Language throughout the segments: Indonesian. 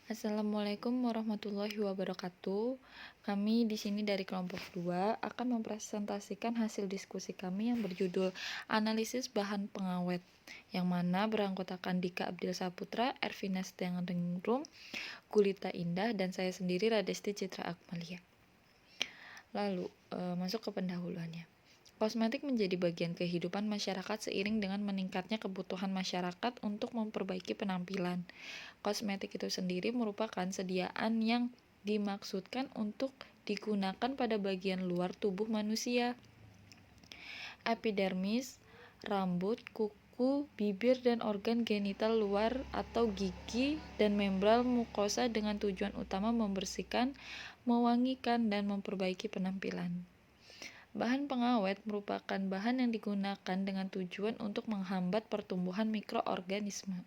Assalamualaikum warahmatullahi wabarakatuh. Kami di sini dari kelompok 2 akan mempresentasikan hasil diskusi kami yang berjudul Analisis Bahan Pengawet, yang mana beranggotakan Dika Abdil Saputra, Ervina Setianingrum, Gulita Indah, dan saya sendiri Radesti Citra Akmalia. Lalu, masuk ke pendahuluannya. Kosmetik menjadi bagian kehidupan masyarakat seiring dengan meningkatnya kebutuhan masyarakat untuk memperbaiki penampilan. Kosmetik itu sendiri merupakan sediaan yang dimaksudkan untuk digunakan pada bagian luar tubuh manusia. Epidermis, rambut, kuku, bibir, dan organ genital luar atau gigi dan membran mukosa dengan tujuan utama membersihkan, mewangikan, dan memperbaiki penampilan. Bahan pengawet merupakan bahan yang digunakan dengan tujuan untuk menghambat pertumbuhan mikroorganisme.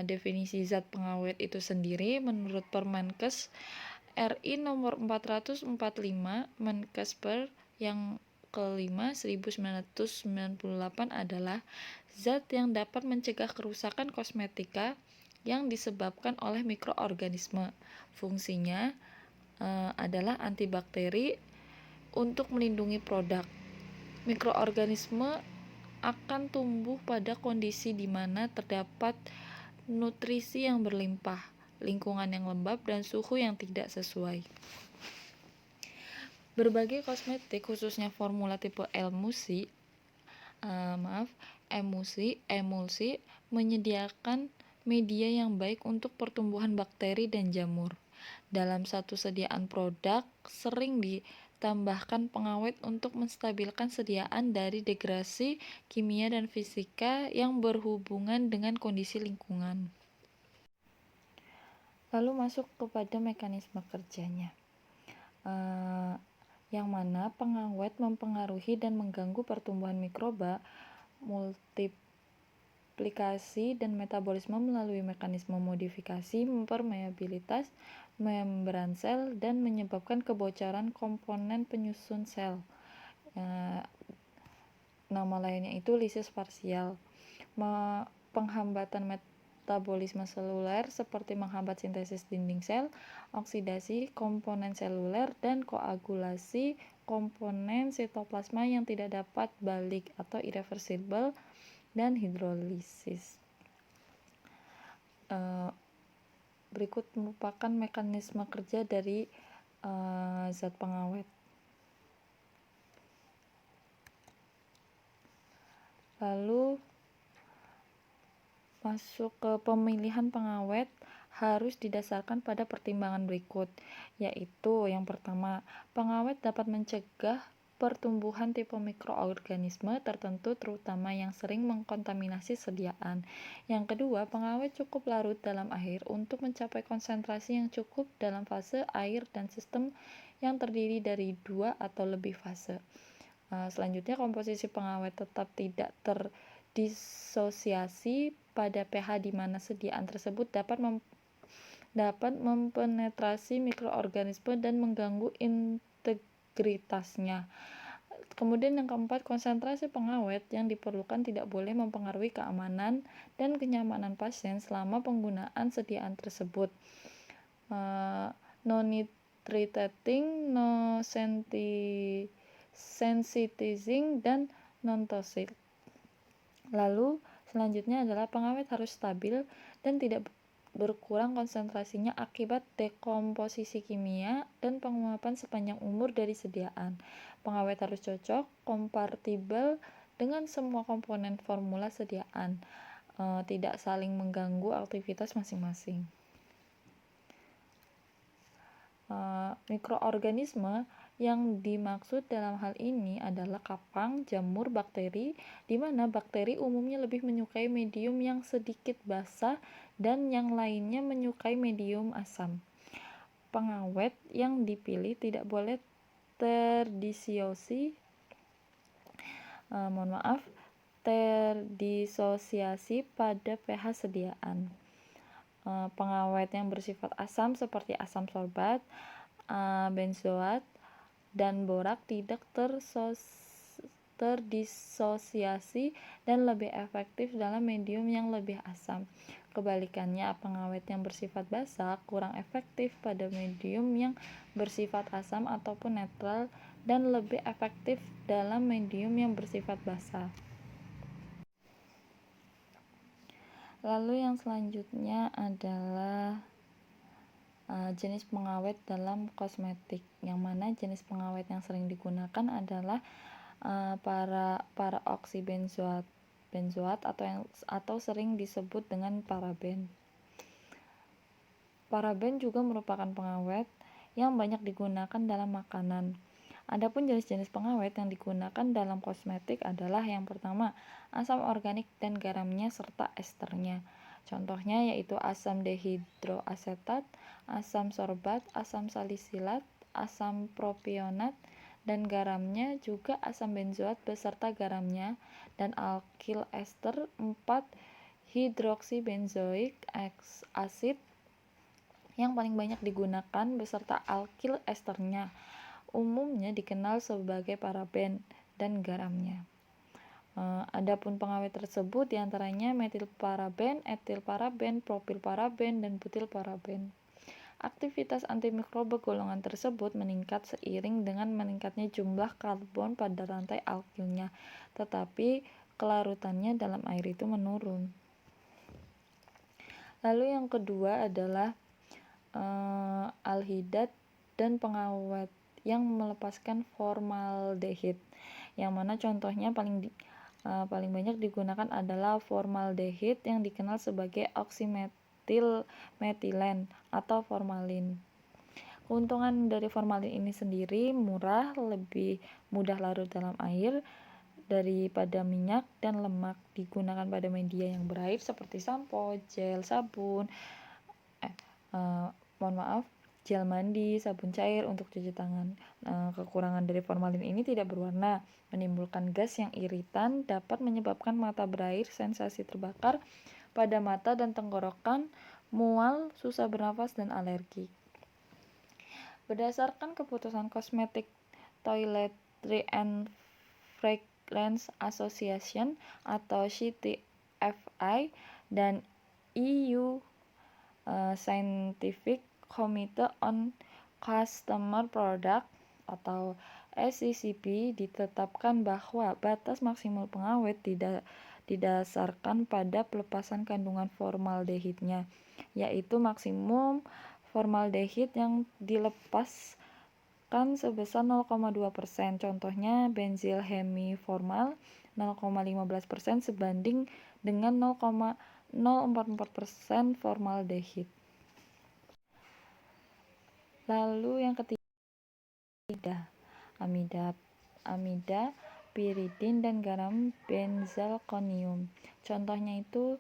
Definisi zat pengawet itu sendiri menurut Permenkes RI nomor 445 Menkesper yang kelima 1998 adalah zat yang dapat mencegah kerusakan kosmetika yang disebabkan oleh mikroorganisme. Fungsinya adalah antibakteri untuk melindungi produk. Mikroorganisme akan tumbuh pada kondisi di mana terdapat nutrisi yang berlimpah, lingkungan yang lembab, dan suhu yang tidak sesuai. Berbagai kosmetik, khususnya formula tipe emulsi, menyediakan media yang baik untuk pertumbuhan bakteri dan jamur. Dalam satu sediaan produk, sering ditambahkan pengawet untuk menstabilkan sediaan dari degradasi kimia dan fisika yang berhubungan dengan kondisi lingkungan. Lalu masuk kepada mekanisme kerjanya, yang mana pengawet mempengaruhi dan mengganggu pertumbuhan mikroba, multiplikasi, dan metabolisme melalui mekanisme modifikasi, permeabilitas membran sel, dan menyebabkan kebocoran komponen penyusun sel. Nama lainnya itu lisis parsial. Penghambatan metabolisme seluler seperti menghambat sintesis dinding sel, oksidasi komponen seluler, dan koagulasi komponen sitoplasma yang tidak dapat balik atau irreversible, dan hidrolisis. Berikut merupakan mekanisme kerja dari zat pengawet. Lalu masuk ke pemilihan pengawet harus didasarkan pada pertimbangan berikut, yaitu yang pertama, pengawet dapat mencegah pertumbuhan tipe mikroorganisme tertentu terutama yang sering mengkontaminasi sediaan. Yang kedua, pengawet cukup larut dalam air untuk mencapai konsentrasi yang cukup dalam fase air dan sistem yang terdiri dari 2 atau lebih fase. Selanjutnya, komposisi pengawet tetap tidak terdisosiasi pada pH di mana sediaan tersebut dapat mempenetrasi mikroorganisme dan mengganggu integritasnya. Kemudian yang keempat, konsentrasi pengawet yang diperlukan tidak boleh mempengaruhi keamanan dan kenyamanan pasien selama penggunaan sediaan tersebut. Non-nitritating, no-sensitizing, dan non-toxic. Lalu selanjutnya adalah pengawet harus stabil dan tidak berkurang konsentrasinya akibat dekomposisi kimia dan penguapan sepanjang umur dari sediaan. Pengawet harus cocok, kompatibel dengan semua komponen formula sediaan, tidak saling mengganggu aktivitas masing-masing. Mikroorganisme yang dimaksud dalam hal ini adalah kapang, jamur, bakteri, di mana bakteri umumnya lebih menyukai medium yang sedikit basah dan yang lainnya menyukai medium asam. Pengawet yang dipilih tidak boleh terdisosiasi pada pH sediaan. Pengawet yang bersifat asam seperti asam sorbat, benzoat, dan borak tidak terdisosiasi dan lebih efektif dalam medium yang lebih asam. Kebalikannya, pengawet yang bersifat basa kurang efektif pada medium yang bersifat asam ataupun netral dan lebih efektif dalam medium yang bersifat basa. Lalu yang selanjutnya adalah jenis pengawet dalam kosmetik, yang mana jenis pengawet yang sering digunakan adalah para oksibenzoat atau sering disebut dengan paraben. Paraben juga merupakan pengawet yang banyak digunakan dalam makanan. Adapun jenis-jenis pengawet yang digunakan dalam kosmetik adalah yang pertama, asam organik dan garamnya serta esternya. Contohnya yaitu asam dehidroasetat, asam sorbat, asam salisilat, asam propionat, dan garamnya juga asam benzoat beserta garamnya, dan alkil ester 4-hidroksibenzoik asid yang paling banyak digunakan beserta alkil esternya. Umumnya dikenal sebagai paraben dan garamnya. Adapun pengawet tersebut diantaranya metilparaben, etilparaben, propilparaben, dan butilparaben. Aktivitas antimikroba golongan tersebut meningkat seiring dengan meningkatnya jumlah karbon pada rantai alkilnya, tetapi kelarutannya dalam air itu menurun. Lalu yang kedua adalah aldehidat dan pengawet yang melepaskan formaldehid, yang mana contohnya paling banyak digunakan adalah formaldehid yang dikenal sebagai oksimethylmetilen atau formalin. Keuntungan dari formalin ini sendiri murah, lebih mudah larut dalam air daripada minyak dan lemak, digunakan pada media yang berair seperti sampo, gel, sabun, gel mandi, sabun cair untuk cuci tangan. Kekurangan dari formalin ini tidak berwarna, menimbulkan gas yang iritan, dapat menyebabkan mata berair, sensasi terbakar pada mata dan tenggorokan, mual, susah bernafas, dan alergi. Berdasarkan keputusan Cosmetic Toiletry and Fragrance Association atau CTFI dan EU Scientific Committee on Consumer Product atau SCCP, ditetapkan bahwa batas maksimal pengawet didasarkan pada pelepasan kandungan formaldehidnya, yaitu maksimum formaldehid yang dilepaskan sebesar 0,2%. Contohnya benzyl hemiformal 0,15% sebanding dengan 0,044% formaldehid. Lalu yang ketiga, amida, piridin, dan garam benzalkonium. Contohnya itu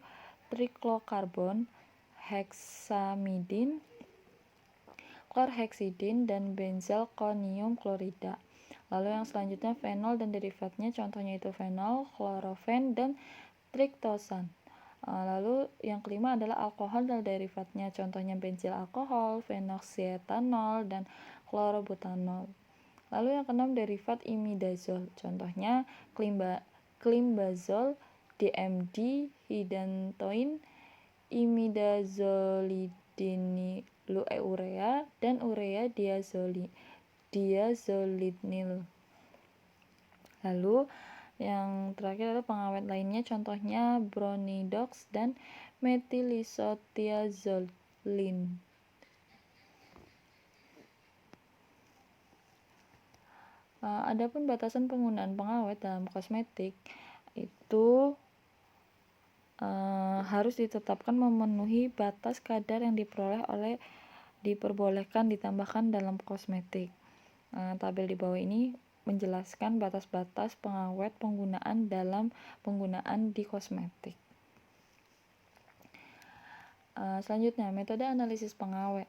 triklokarbon, heksamidin, klorheksidin, dan benzalkonium klorida. Lalu yang selanjutnya fenol dan derivatnya, contohnya itu fenol, klorofen, dan triktosan. Lalu yang kelima adalah alkohol dan derivatnya, contohnya bensil alkohol, fenoksietanol, dan klorobutanol. Lalu yang keenam derivat imidazol, contohnya klimbazol, DMD, hidantoin, imidazolidinilurea, dan urea diazolidinil. Lalu yang terakhir adalah pengawet lainnya, contohnya bronidox dan metilisothiazolin. Adapun batasan penggunaan pengawet dalam kosmetik itu harus ditetapkan memenuhi batas kadar yang diperbolehkan ditambahkan dalam kosmetik. Tabel di bawah ini menjelaskan batas-batas pengawet penggunaan dalam penggunaan di kosmetik. Selanjutnya, metode analisis pengawet,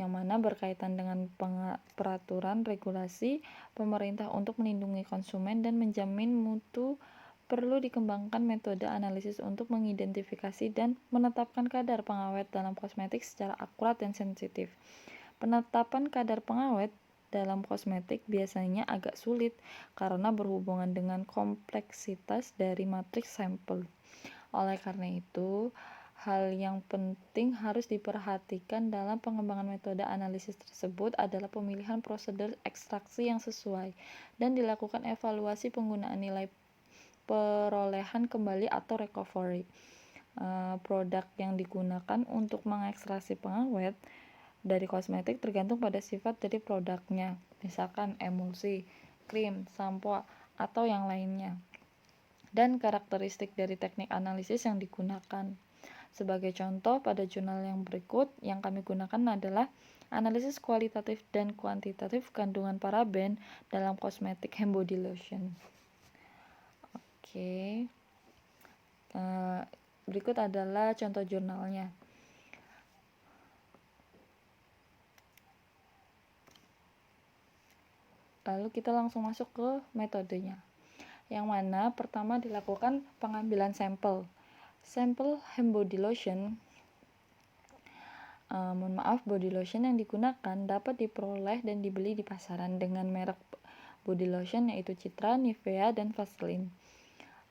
yang mana berkaitan dengan peraturan regulasi pemerintah untuk melindungi konsumen dan menjamin mutu. Perlu dikembangkan metode analisis untuk mengidentifikasi dan menetapkan kadar pengawet dalam kosmetik secara akurat dan sensitif. Penetapan kadar pengawet dalam kosmetik biasanya agak sulit karena berhubungan dengan kompleksitas dari matriks sampel. Oleh karena itu, hal yang penting harus diperhatikan dalam pengembangan metode analisis tersebut adalah pemilihan prosedur ekstraksi yang sesuai dan dilakukan evaluasi penggunaan nilai perolehan kembali atau recovery. Produk yang digunakan untuk mengekstraksi pengawet dari kosmetik tergantung pada sifat dari produknya, misalkan emulsi, krim, sampo, atau yang lainnya, dan karakteristik dari teknik analisis yang digunakan. Sebagai contoh, pada jurnal yang berikut yang kami gunakan adalah analisis kualitatif dan kuantitatif kandungan paraben dalam kosmetik hand body lotion. Oke. Berikut adalah contoh jurnalnya. Lalu kita langsung masuk ke metodenya. Yang mana pertama dilakukan pengambilan sampel. Sampel hand body lotion, body lotion yang digunakan dapat diperoleh dan dibeli di pasaran dengan merek body lotion yaitu Citra, Nivea, dan Vaseline.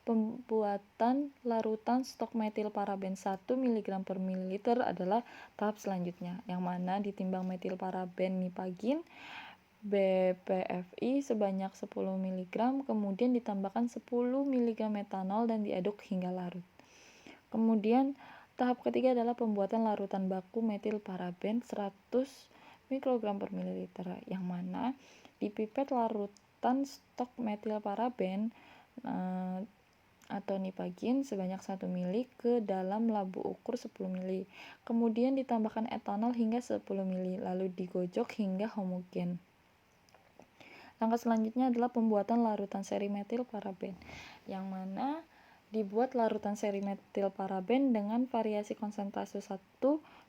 Pembuatan larutan stok metil paraben 1 mg per ml adalah tahap selanjutnya, yang mana ditimbang metil paraben nipagin BPFI sebanyak 10 mg, kemudian ditambahkan 10 mg metanol dan diaduk hingga larut. Kemudian tahap ketiga adalah pembuatan larutan baku metil paraben 100 mikrogram per mililiter, yang mana dipipet larutan stok metil paraben atau nipagin sebanyak 1 ml ke dalam labu ukur 10 ml. Kemudian ditambahkan etanol hingga 10 ml, lalu digojok hingga homogen. Langkah selanjutnya adalah pembuatan larutan seri metil paraben, yang mana dibuat larutan seri metil paraben dengan variasi konsentrasi 1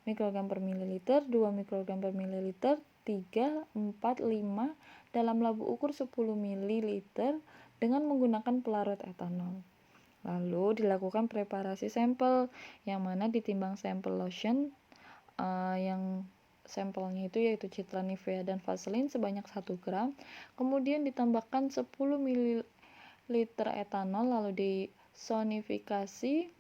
mikrogram per mililiter, 2 mikrogram per mililiter, 3, 4, 5 dalam labu ukur 10 ml dengan menggunakan pelarut etanol. Lalu dilakukan preparasi sampel, yang mana ditimbang sampel lotion yang sampelnya itu yaitu Citra, Nivea, dan Vaseline sebanyak 1 gram. Kemudian ditambahkan 10 ml etanol, lalu disonifikasi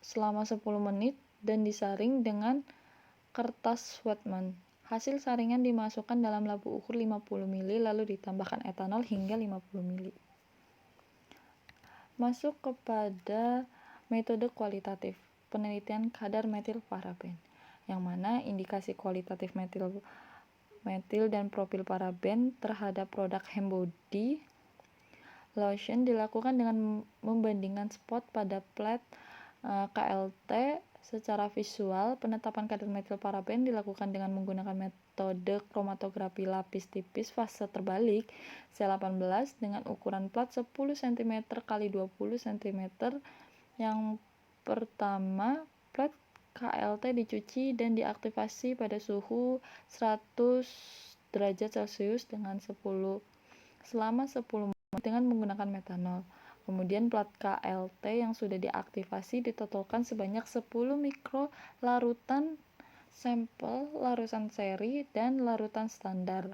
selama 10 menit dan disaring dengan kertas Wetman. Hasil saringan dimasukkan dalam labu ukur 50 ml, lalu ditambahkan etanol hingga 50 ml. Masuk kepada metode kualitatif, penelitian kadar metil paraben, yang mana indikasi kualitatif metil dan profil paraben terhadap produk hand body lotion dilakukan dengan membandingkan spot pada plat KLT. Secara visual, penetapan kadar metil paraben dilakukan dengan menggunakan metode kromatografi lapis tipis fase terbalik C18 dengan ukuran plat 10 cm x 20 cm. Yang pertama, plat KLT dicuci dan diaktifasi pada suhu 100 derajat Celcius selama 10 menit dengan menggunakan metanol. Kemudian plat KLT yang sudah diaktifasi ditotolkan sebanyak 10 mikro larutan sampel, larutan seri, dan larutan standar.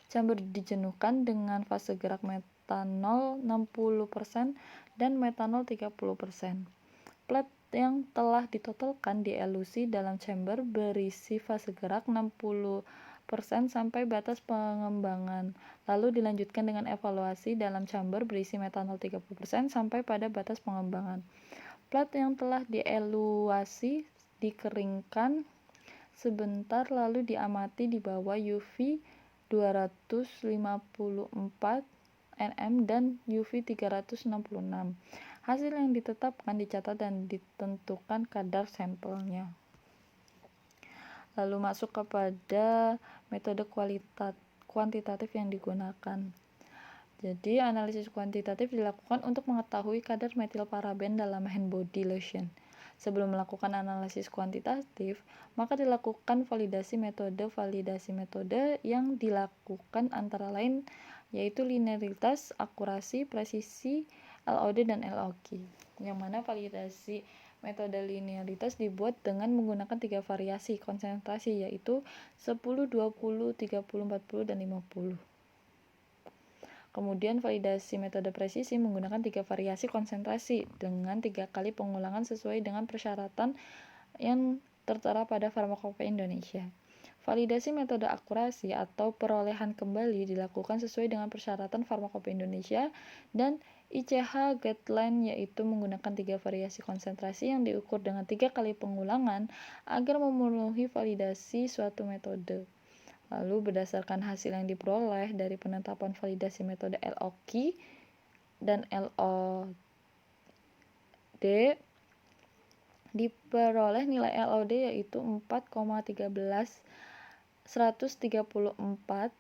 Chamber dijenuhkan dengan fase gerak metanol 60% dan metanol 30%. Plat yang telah ditotolkan dielusi dalam chamber berisi fase gerak 60% sampai batas pengembangan. Lalu dilanjutkan dengan evaluasi dalam chamber berisi metanol 30% sampai pada batas pengembangan. Plat yang telah dieluasi dikeringkan sebentar lalu diamati di bawah UV 254 nm dan UV 366. Hasil yang ditetapkan dicatat dan ditentukan kadar sampelnya. Lalu masuk kepada metode kuantitatif yang digunakan. Jadi analisis kuantitatif dilakukan untuk mengetahui kadar metil paraben dalam hand body lotion. Sebelum melakukan analisis kuantitatif, maka dilakukan validasi metode. Validasi metode yang dilakukan antara lain yaitu linearitas, akurasi, presisi, LOD, dan LOG. Yang mana validasi Metode linearitas dibuat dengan menggunakan 3 variasi konsentrasi, yaitu 10, 20, 30, 40, dan 50. Kemudian validasi metode presisi menggunakan 3 variasi konsentrasi dengan 3 kali pengulangan sesuai dengan persyaratan yang tertera pada Farmakopeia Indonesia. Validasi metode akurasi atau perolehan kembali dilakukan sesuai dengan persyaratan Farmakopeia Indonesia dan ICH guideline, yaitu menggunakan 3 variasi konsentrasi yang diukur dengan 3 kali pengulangan agar memenuhi validasi suatu metode. Lalu berdasarkan hasil yang diperoleh dari penetapan validasi metode LOQ dan LOD, diperoleh nilai LOD yaitu 4,13134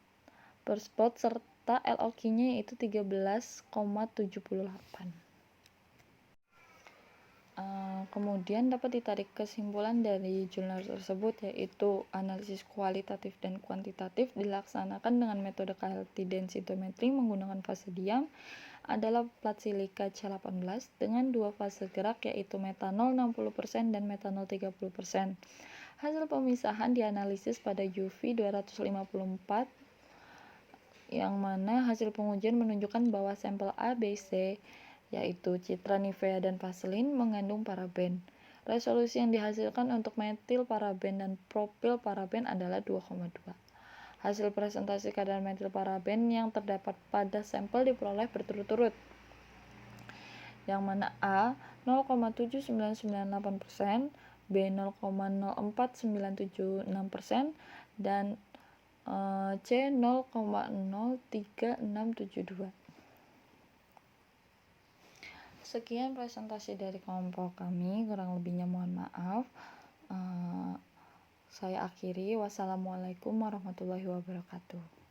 per spot serta LOQ-nya yaitu 13,78. Kemudian dapat ditarik kesimpulan dari jurnal tersebut, yaitu analisis kualitatif dan kuantitatif dilaksanakan dengan metode KLT densitometri menggunakan fase diam adalah plat silika C18 dengan 2 fase gerak, yaitu metanol 60% dan metanol 30%. Hasil pemisahan dianalisis pada UV 254, yang mana hasil pengujian menunjukkan bahwa sampel A, B, C yaitu citra Nivea dan Vaseline mengandung paraben. Resolusi yang dihasilkan untuk metil paraben dan propil paraben adalah 2,2. Hasil presentasi kadar metil paraben yang terdapat pada sampel diperoleh berturut-turut, yang mana A 0,7998%, B 0,04976%, dan C 0,03672. Sekian presentasi dari kelompok kami, kurang lebihnya mohon maaf. Saya akhiri. Wassalamualaikum warahmatullahi wabarakatuh.